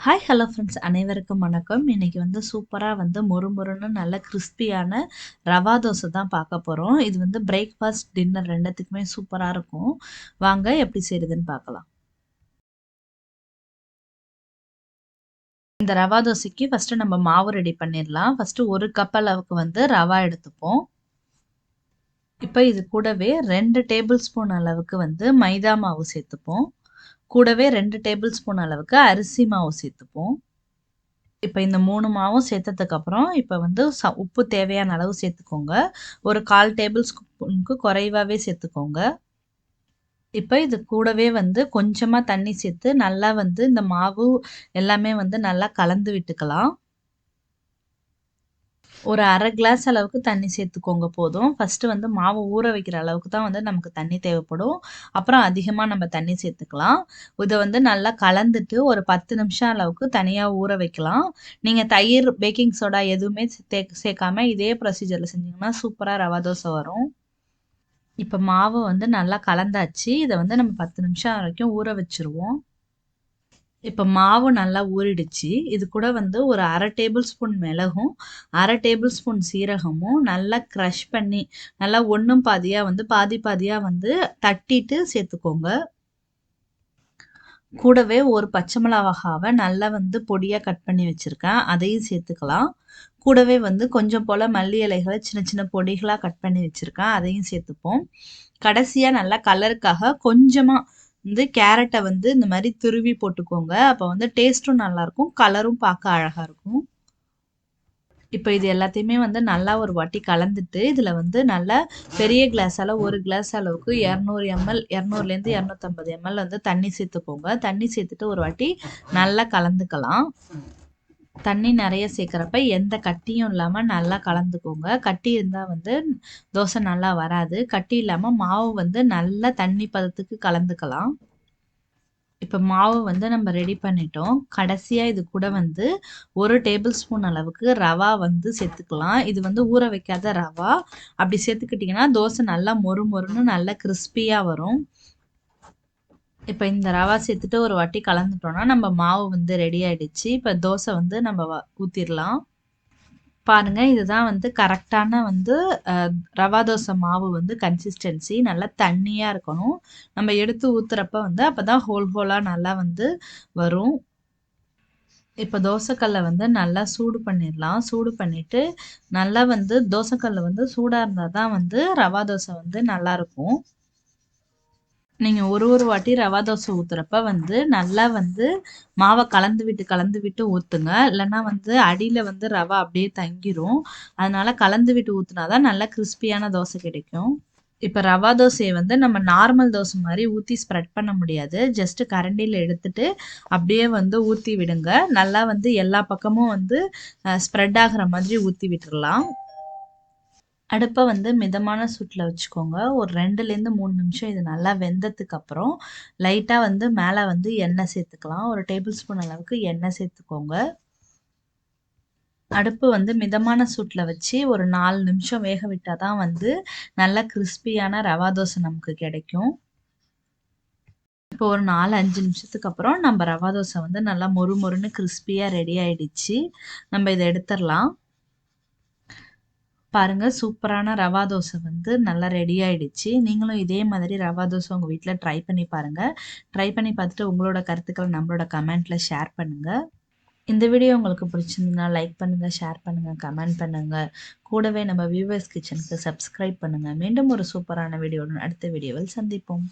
Hi hello friends, அனைவருக்கும் வணக்கம். இன்னைக்கு சூப்பராக மொறுமொறுன்னு நல்ல கிறிஸ்பியான ரவா தோசை தான் பார்க்க போகிறோம். இது பிரேக்ஃபாஸ்ட் டின்னர் ரெண்டுத்துக்குமே சூப்பராக இருக்கும். வாங்க எப்படி செய்யுதுன்னு பார்க்கலாம். இந்த ரவா தோசைக்கு ஃபஸ்ட்டு நம்ம மாவு ரெடி பண்ணிடலாம். ஃபஸ்ட்டு 1 கப் அளவுக்கு ரவா எடுத்துப்போம். இப்போ இது கூடவே 2 டேபிள் ஸ்பூன் அளவுக்கு மைதா மாவு சேர்த்துப்போம். கூடவே 2 டேபிள் ஸ்பூன் அளவுக்கு அரிசி மாவு சேர்த்துப்போம். இப்போ இந்த 3 மாவும் சேர்த்ததுக்கப்புறம் இப்போ உப்பு தேவையான அளவு சேர்த்துக்கோங்க. ஒரு 1/4 டேபிள் ஸ்பூனுக்கு குறைவாகவே சேர்த்துக்கோங்க. இப்போ இது கூடவே கொஞ்சமாக தண்ணி சேர்த்து நல்லா இந்த மாவு எல்லாமே நல்லா கலந்து விட்டுக்கலாம். ஒரு 1/2 கிளாஸ் அளவுக்கு தண்ணி சேர்த்துக்கோங்க போதும். ஃபஸ்ட்டு மாவு ஊற வைக்கிற அளவுக்கு தான் நமக்கு தண்ணி தேவைப்படும். அப்புறம் அதிகமாக நம்ம தண்ணி சேர்த்துக்கலாம். இதை நல்லா கலந்துட்டு ஒரு 10 நிமிஷம் அளவுக்கு தனியாக ஊற வைக்கலாம். நீங்கள் தயிர், பேக்கிங் சோடா எதுவுமே சேர்க்காம இதே ப்ரொசீஜரில் செஞ்சிங்கன்னா சூப்பராக ரவா தோசை வரும். இப்போ மாவு நல்லா கலந்தாச்சு. இதை நம்ம 10 நிமிஷம் வரைக்கும் ஊற வச்சுருவோம். இப்போ மாவு நல்லா ஊறிடுச்சு. இது கூட ஒரு 1/2 டேபிள் ஸ்பூன் மிளகும், 1/2 டேபிள் ஸ்பூன் சீரகமும் நல்லா க்ரஷ் பண்ணி நல்லா ஒன்றும் பாதியாக பாதி பாதியாக தட்டிட்டு சேர்த்துக்கோங்க. கூடவே ஒரு பச்சை மிளகாவை நல்லா பொடியாக கட் பண்ணி வச்சுருக்கேன், அதையும் சேர்த்துக்கலாம். கூடவே கொஞ்சம் போல் மல்லி இலைகளை சின்ன சின்ன பொடிகளாக கட் பண்ணி வச்சுருக்கேன், அதையும் சேர்த்துப்போம். கடைசியாக நல்லா கலருக்காக கொஞ்சமாக கேரட்டை இந்த மாதிரி துருவி போட்டுக்கோங்க. அப்போ டேஸ்ட்டும் நல்லாயிருக்கும், கலரும் பார்க்க அழகாக இருக்கும். இப்போ இது எல்லாத்தையுமே நல்லா ஒரு வாட்டி கலந்துட்டு இதில் நல்லா பெரிய கிளாஸால் 1 கிளாஸ் அளவுக்கு 200 ml 200லேருந்து 250 ml தண்ணி சேர்த்துக்கோங்க. தண்ணி சேர்த்துட்டு ஒரு வாட்டி நல்லா கலந்துக்கலாம். தண்ணி நிறைய சேர்க்குறப்ப எந்த கட்டியும் இல்லாமல் நல்லா கலந்துக்கோங்க. கட்டி இருந்தால் தோசை நல்லா வராது. கட்டி இல்லாமல் மாவு நல்லா தண்ணி பதத்துக்கு கலந்துக்கலாம். இப்போ மாவு நம்ம ரெடி பண்ணிட்டோம். கடைசியாக இது கூட 1 டேபிள் ஸ்பூன் அளவுக்கு ரவா சேர்த்துக்கலாம். இது ஊற வைக்காத ரவா. அப்படி சேர்த்துக்கிட்டிங்கன்னா தோசை நல்லா மொறுமொறுன்னு நல்லா கிறிஸ்பியாக வரும். இப்போ இந்த ரவா சேர்த்துட்டு ஒரு வாட்டி கலந்துட்டோம்னா நம்ம மாவு ரெடி ஆகிடுச்சு. இப்போ தோசை நம்ம ஊற்றிடலாம். பாருங்கள், இதுதான் கரெக்டான ரவா தோசை மாவு கன்சிஸ்டன்சி நல்லா தண்ணியாக இருக்கணும். நம்ம எடுத்து ஊற்றுறப்ப அப்போ தான் ஹோல் ஹோலாக நல்லா வரும். இப்போ தோசைக்கல்லை நல்லா சூடு பண்ணிடலாம். சூடு பண்ணிவிட்டு நல்லா தோசைக்கல்லை சூடாக இருந்தால் தான் ரவா தோசை நல்லாயிருக்கும். நீங்கள் ஒரு வாட்டி ரவா தோசை ஊற்றுறப்ப நல்லா மாவை கலந்து விட்டு ஊற்றுங்க. இல்லைன்னா அடியில் ரவா அப்படியே தங்கிரும். அதனால் கலந்து விட்டு ஊற்றுனா தான் நல்லா கிறிஸ்பியான தோசை கிடைக்கும். இப்போ ரவா தோசையை நம்ம நார்மல் தோசை மாதிரி ஊற்றி ஸ்ப்ரெட் பண்ண முடியாது. ஜஸ்ட்டு கரண்டியில் எடுத்துட்டு அப்படியே ஊற்றி விடுங்க. நல்லா எல்லா பக்கமும் ஸ்ப்ரெட் ஆகிற மாதிரி ஊற்றி விட்டுடலாம். அடுப்பை மிதமான சூட்டில் வச்சுக்கோங்க. ஒரு 2லேருந்து 3 நிமிஷம் இது நல்லா வெந்ததுக்கப்புறம் லைட்டாக மேலே எண்ணெய் சேர்த்துக்கலாம். ஒரு டேபிள் ஸ்பூன் அளவுக்கு எண்ணெய் சேர்த்துக்கோங்க. அடுப்பு மிதமான சூட்டில் வச்சு ஒரு 4 நிமிஷம் வேக விட்டால் தான் நல்லா கிறிஸ்பியான ரவா தோசை நமக்கு கிடைக்கும். இப்போ ஒரு 4-5 நிமிஷத்துக்கு அப்புறம் நம்ம ரவா தோசை நல்லா மொறுமொறுன்னு கிறிஸ்பியாக ரெடி ஆகிடுச்சு. நம்ம இதை எடுத்துடலாம். பாருங்கள், சூப்பரான ரவா தோசை நல்லா ரெடி ஆகிடுச்சு. நீங்களும் இதே மாதிரி ரவா தோசை உங்கள் வீட்டில் ட்ரை பண்ணி பாருங்கள். ட்ரை பண்ணி பார்த்துட்டு உங்களோட கருத்துக்களை நம்மளோட கமெண்ட்டில் ஷேர் பண்ணுங்கள். இந்த வீடியோ உங்களுக்கு பிடிச்சிருந்ததுன்னா லைக் பண்ணுங்கள், ஷேர் பண்ணுங்கள், கமெண்ட் பண்ணுங்கள். கூடவே நம்ம வியூவர்ஸ் கிச்சனுக்கு சப்ஸ்கிரைப் பண்ணுங்கள். மீண்டும் ஒரு சூப்பரான வீடியோவுடன் அடுத்த வீடியோவில் சந்திப்போம்.